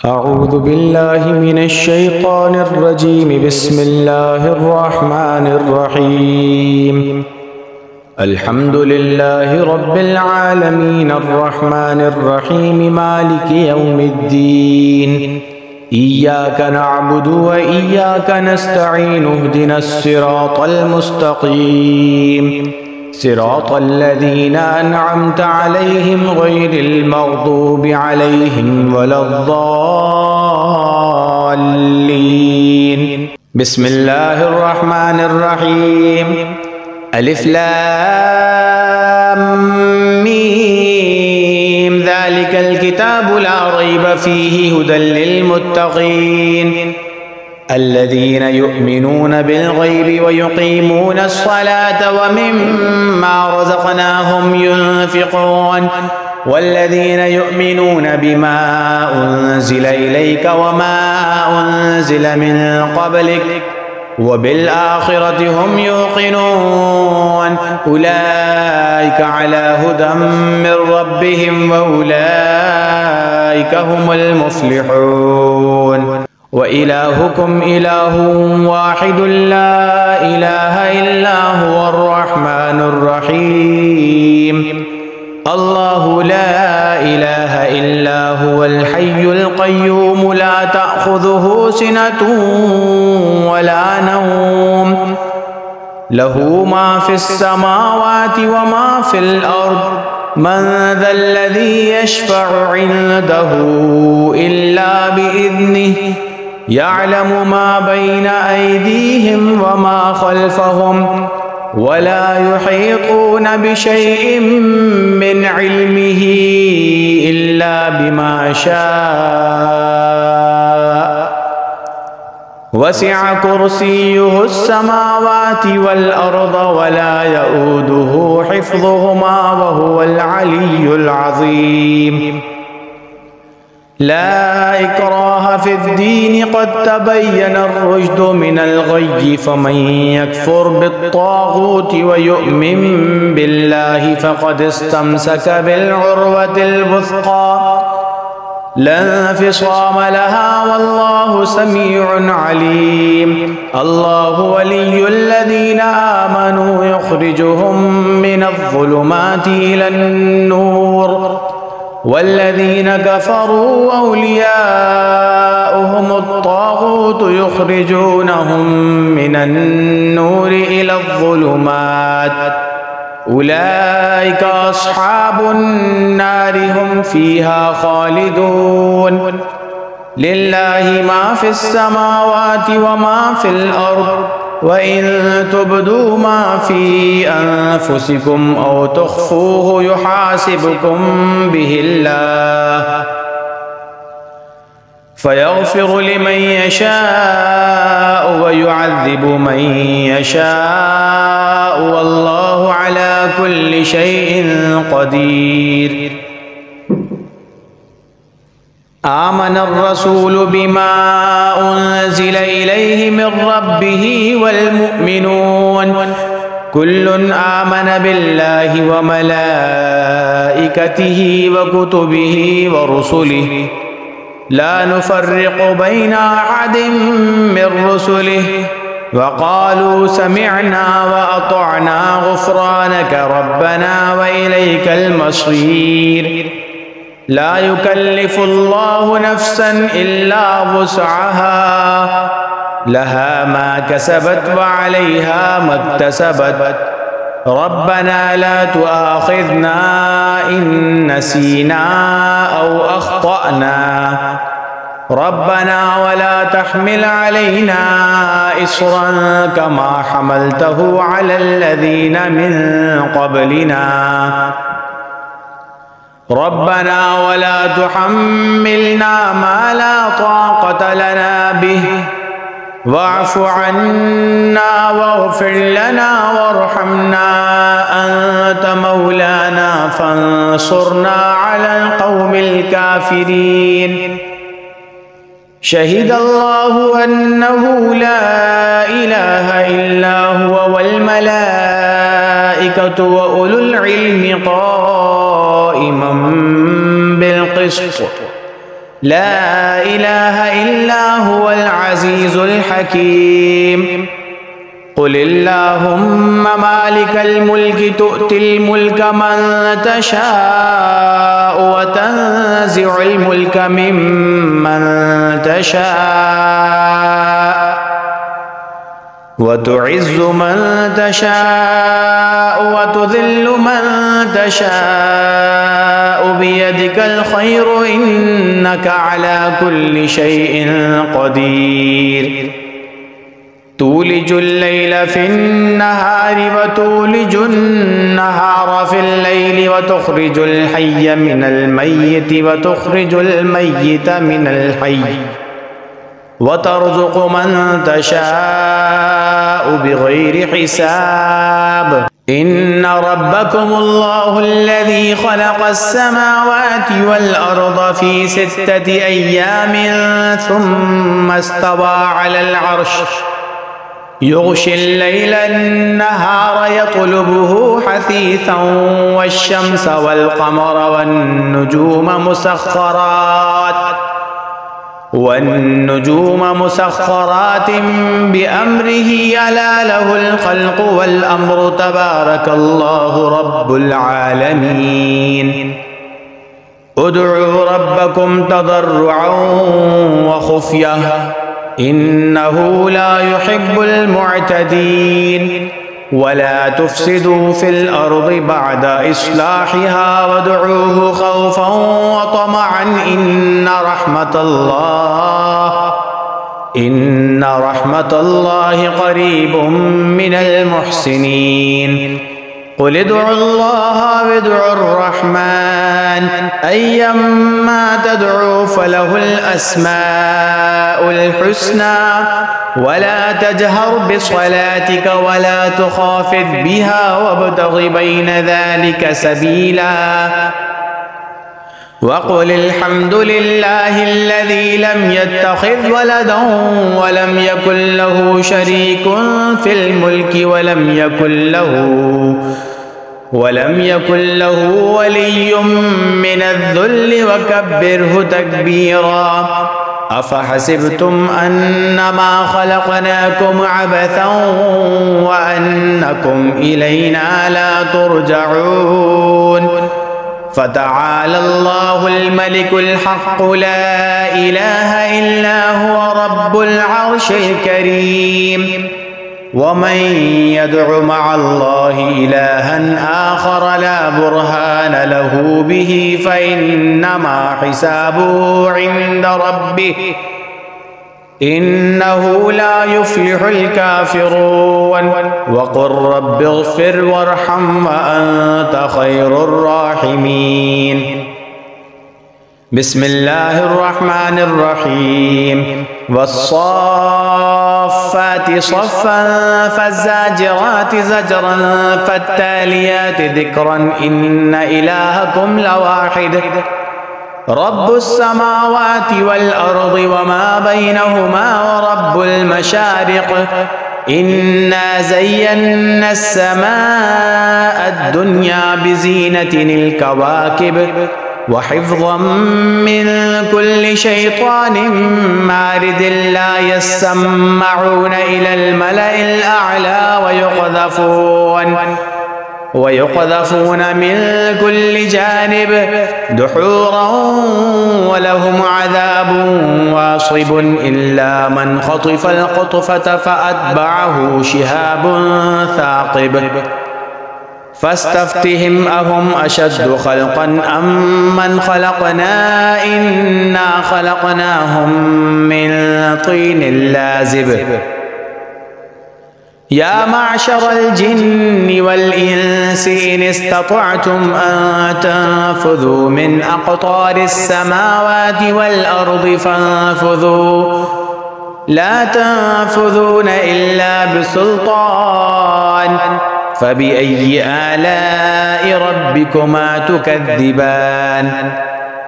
अऊज़ु बिल्लाहि मिनश्शैतानिर्रजीम बिस्मिल्लाहिर्रहमानिर्रहीम अल्हम्दुलिल्लाहि रब्बिल आलमीन अर्रहमानिर्रहीम मालिकि यौमिद्दीन इय्याका नअबुदु व इय्याका नस्तईन इहदिनस सिरातल मुस्तकीम सिरातल लज़ीना अनअमता अलैहिम गैरिल मग़दूबि अलैहिम वलद्दाल्लीन। बिस्मिल्लाहिर रहमानिर रहीम। अलिफ लाम मीम ज़ालिकल किताबु ला रैब फ़ीहि हुदल लिल मुत्तक़ीन अल्लज़ीना युमिनूना बिल गैबि व युक़ीमूना अस्सलाता व मिम्मा रज़क़नाहुम युनफ़िक़ून वल्लज़ीना युमिनूना बिमा उन्ज़िला इलैका व मा उन्ज़िला मिन क़ब्लिक व बिल आखिरति हुम युक़िनून उलाइका अला हुदम मिर रब्बिहिम व उलाइका हुमुल मुफ़्लिहून। व इलाहुकुम इलाहुन वाहिदुन ला इलाहा इल्ला हुवर रहमानुर रहीम। अल्लाहु ला इलाहा इल्ला हुवल हय्युल क़य्यूम ला तअख़ुज़ुहु सिनतुन वला नौम लहू मा फ़िस समावाति व मा फ़िल अर्द मन ज़ल्लज़ी यशफ़अु इन्दहु इल्ला बिइज़्निहि यअलमु मा बैन अयदीहिम व मा खल्फ़हुम वला युहीतून बिशैइन मिन इल्मिही इल्ला बिमा शाअ वसिअ कुर्सियुहुस समावाति वल अर्द वला यऊदुहु हिफ़्ज़ुहुमा व हुवल अलिय्युल अज़ीम। ला इक्राहा फ़िद्दीन क़द तबय्यनर रुश्दु मिनल ग़य्यि फ़मन यकफ़ुर बित्ताग़ूति व यु'मिन बिल्लाहि फ़क़द इस्तमसक बिलउर्वतिल वुस्क़ा ला इंफ़िसाम लहा वल्लाहु समीउन अलीम। अल्लाहु वलियुल लज़ीना आमनू युख़रिजुहुम मिनज़्ज़ुलुमाति इलन नूर वल्लज़ीना कफ़रू औलियाउहुमुत ताग़ूत युख़रिजूनहुम मिनन नूरि इलज़्ज़ुलुमात उलाइका अस्हाबुन नारि हुम फ़ीहा ख़ालिदून। लिल्लाहि मा फ़िस समावाति व मा फ़िल अर्द व इन तुब्दू मा फ़ी अनफ़ुसिकुम औ तुख़्फ़ूहु युहासिबकुम बिहिल्लाह फ़यग़फ़िरु लिमन यशाअ व युअज़्ज़िबु मन यशाअ वल्लाहु अला कुल्लि शैइन क़दीर। आमनर रसूलु बिमा उन्ज़िला इलैहि मिर रब्बिहि वल मुअ्मिनून कुल्लुन आमन बिल्लाहि व मलाइकतिहि व कुतुबिहि व रुसुलिहि ला नुफ़र्रिक़ु बैना अहदिन मिर रुसुलिहि व क़ालू समिअना व अतअना ग़ुफ़्रानक रब्बना व इलैकल मसीर। ला युकल्लिफ़ुल्लाहु नफ़्सन इल्ला वुस्अहा लहा मा कसबत व अलैहा मक्तसबत रब्बना ला तुआख़िज़ना इन नसीना औ अख़्तअना रब्बना वला तहमिल अलैना इस्रन कमा हमलतहु अलल लज़ीना मिन क़ब्लिना रब्बना वला तुहम्मिलना मा ला ताक़त लना बिहि वाअफ़ु अन्ना वग़फ़िर लना वरहमना अंत मौलाना फ़ंसुरना अलल क़ौमिल काफ़िरीन। शहिदल्लाहु अन्नहु ला इलाहा इल्ला हुवा वल मलाइकतु व उलुल इल्मि क़ाइमम बिल क़िस्त لا इलाहा इल्ला हुवल अज़ीज़ुल हकीम। क़ुल अल्लाहुम्मा मालिकल मुल्कि तुअतिल मुल्का मन तशाअ व तंज़िउल मुल्का मिम्मन तशाअ व तुइज़्ज़ु मन तशाअ व तुज़िल्लु मन तशाअ बियदिकल खैरु इन्नका अला कुल्लि शैइन क़दीर। तूलिजुल लैला फिन्नहारि व तूलिजुन नहारा फिल लैलि व तुख़रिजुल हय्य मिनल मय्यिति व तुख़रिजुल मय्यिता मिनल हय्य व तर्ज़ुक़ु मन तशाअ बिग़ैरि हिसाब। इन्ना रब्बकुमुल्लाहुल्लज़ी ख़लक़स्समावाति वल अर्ज़ फ़ी सित्तति अय्यामिन सुम्मा इस्तवा अलल अर्श युग़शिल लैला अन्नहार यत्लुबुहु हसीसन वश्शम्स वल क़मर वन्नुजूम मुसख़ख़रात बिअम्रिही अला लहुल ख़ल्क़ु वल अम्रु तबारकल्लाहु रब्बुल आलमीन। उदउ रब्बकुम तदर्रुअन व खुफ़्यह इन्नहु ला युहिब्बुल मुअतदीन। वला तुफ़्सिदू फ़िल अर्ज़ि बअद इस्लाहिहा वदऊहु ख़ौफ़न व तमअन इन्न रहमतल्लाहि क़रीबुम मिनल मुहसिनीन। क़ुल उदउल्लाह वदउर रहमान अय्यम्मा तदउ फलहुल अस्माउल हुस्ना वला तजहर बिस्सलातिका वला तुख़ाफ़िद बिहा वब्तग़ि बैन ज़ालिका सबीला। वक़ुल अल्हम्दुलिल्लाहिल्लज़ी लम यत्तख़िज़ वलदन वलम यकुल लहु शरीकुन फ़िल मुल्कि वलम यकुल लहु वलिय्युम मिनज़्ज़ुल्लि वकब्बिरहु तकबीरा। अफ़हसिबतुम अन्नमा ख़लक़नाकुम अबसन व अन्नकुम इलैना ला तुरजऊन। फ़तआलल्लाहुल मलिकुल हक़्क़ु ला इलाहा इल्ला हुव रब्बुल अर्शिल करीम। वमन यदअु मअल्लाहि इलाहन आख़र ला बुरहान लहु बिही फ़इन्नमा हिसाबुहु इन्द रब्बिह इन्नहु ला युफ़्लिहुल काफ़िरून। वक़ुल रब्बिग़फ़िर वरहम व अन्त ख़ैरुर राहिमीन। बिस्मिल्लाहिर रहमानिर रहीम। वस्साफ़्फ़ाति सफ़्फ़न फ़ज़्ज़ाजिराति ज़जरन फ़त्तालियाति ज़िक्रन इन्न इलाहकुम लवाहिद। रब्बुस समावाति वल अर्ज़ि वमा बैनहुमा व रब्बुल मशारिक़। इन्ना ज़य्यन्नास समाअद दुन्या बिज़ीनतिनिल कवाकिब व हिफ़्ज़न मिन कुल्लि शैतानिन मारिदिन ला यस्मऊन इलल मलइल अअला व युक़ज़फ़ून मिन कुल्लि जानिब दुहूरन व लहुम अज़ाबुन वासिबुन इल्ला मन ख़तिफ़ल ख़ुत्फ़त फ़अत्बअहु शिहाबुन साक़िब। फ़स्तफ़्तिहिम अहुम अशद्दु ख़ल्क़न अम्मन ख़लक़ना इन्ना ख़लक़नाहुम मिन तीनिल लाज़िब। या माशरल जिन्नि वल इंसि इन इस्ततअतुम अन तंफुज़ू मिन अक़तारिस समावाति वल अर्ज़ि फंफुज़ू ला तंफुज़ून इल्ला बिसुल्तान। फ़बिअय्यि आलाइ रब्बिकुमा तुकज़्ज़िबान।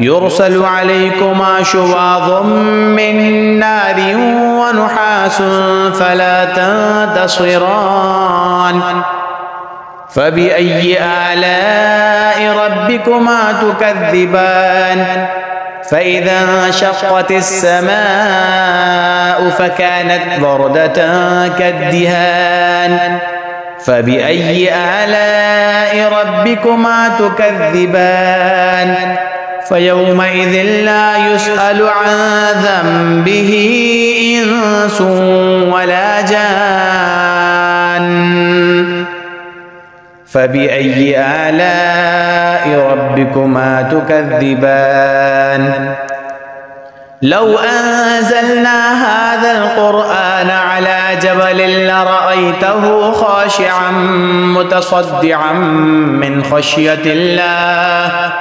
युरसलु अलैकुमा शुवाज़ुम मिन नारिन व नुहासुन फ़ला तंतसिरान। फ़बिअय्यि आलाइ रब्बिकुमा तुकज़्ज़िबान। فإذا انشقت السماء فكانت وردة كالدهان فبأي آلاء ربكما تكذبان فيومئذ لا يسأل عن ذنبه إنس ولا جان فبأي آلاء ربكما تكذبان لو أنزلنا هذا القرآن على جبل لرأيته خاشعا متصدعا من خشية الله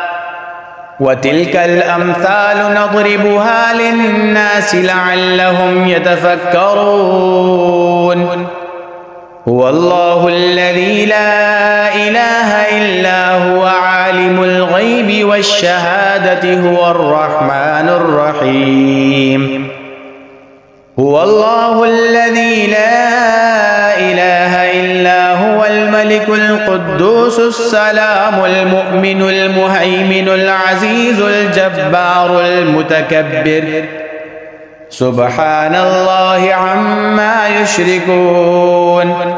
وتلك الأمثال نضربها للناس لعلهم يتفكرون هو الله الذي لا إله إلا هو عالم الغيب والشهادة هو الرحمن الرحيم هو الله الذي لا إله إلا هو الملك القدوس السلام المؤمن المهيمن العزيز الجبار المتكبر سبحان الله عما يشركون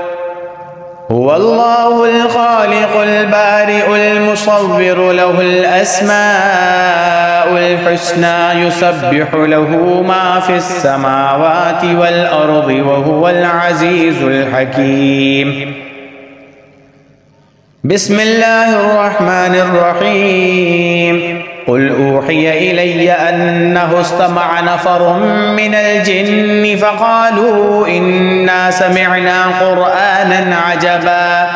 هو الله الخالق البارئ المصور له الأسماء الحسنى يسبح له ما في السماوات والأرض وهو العزيز الحكيم بسم الله الرحمن الرحيم قل أوحي إلي أنه استمع نفر من الجن فقالوا إنا سمعنا قرآنا عجبا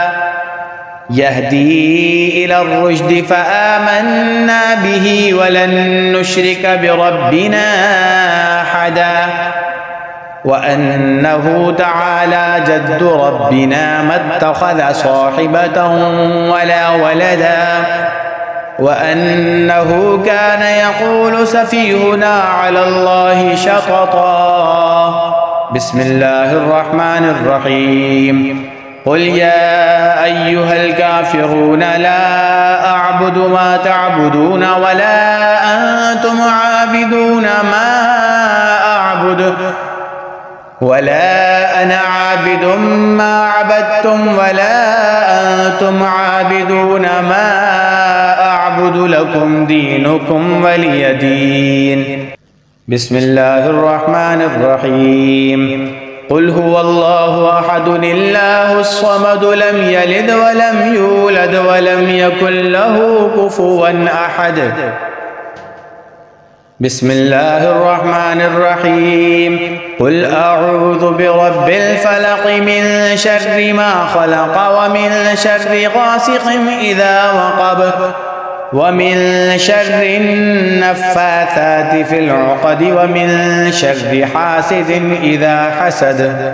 يهدي إلى الرشد فآمنا به ولن نشرك بربنا أحدا وأنه تعالى جد ربنا ما اتخذ صاحبة ولا ولدا وأنه كان يقول سفيهنا على الله شططا بسم الله الرحمن الرحيم قل يا أيها الكافرون لا أعبد ما تعبدون ولا أنتم عابدون ما أعبد ولا أنا عابد ما عبدتم ولا أنتم عابدون ما أعبد لكم دينكم ولي دين بسم الله الرحمن الرحيم قل هو الله أحد الله الصمد لم يلد ولم يولد ولم يكن له كفوا أحد بسم الله الرحمن الرحيم قل أعوذ برب الفلق من شر ما خلق ومن شر غاسق إذا وقب ومن شر النفاثات في العقد ومن شر حاسد إذا حسد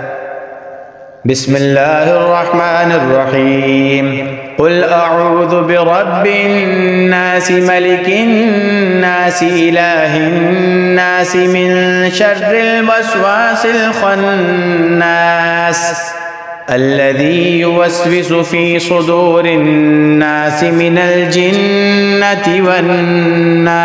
بسم الله الرحمن الرحيم قل أعوذ برب الناس ملك الناس إله الناس من شر الوسواس الخناس الذي يوسوس في صدور الناس من الجنة والناس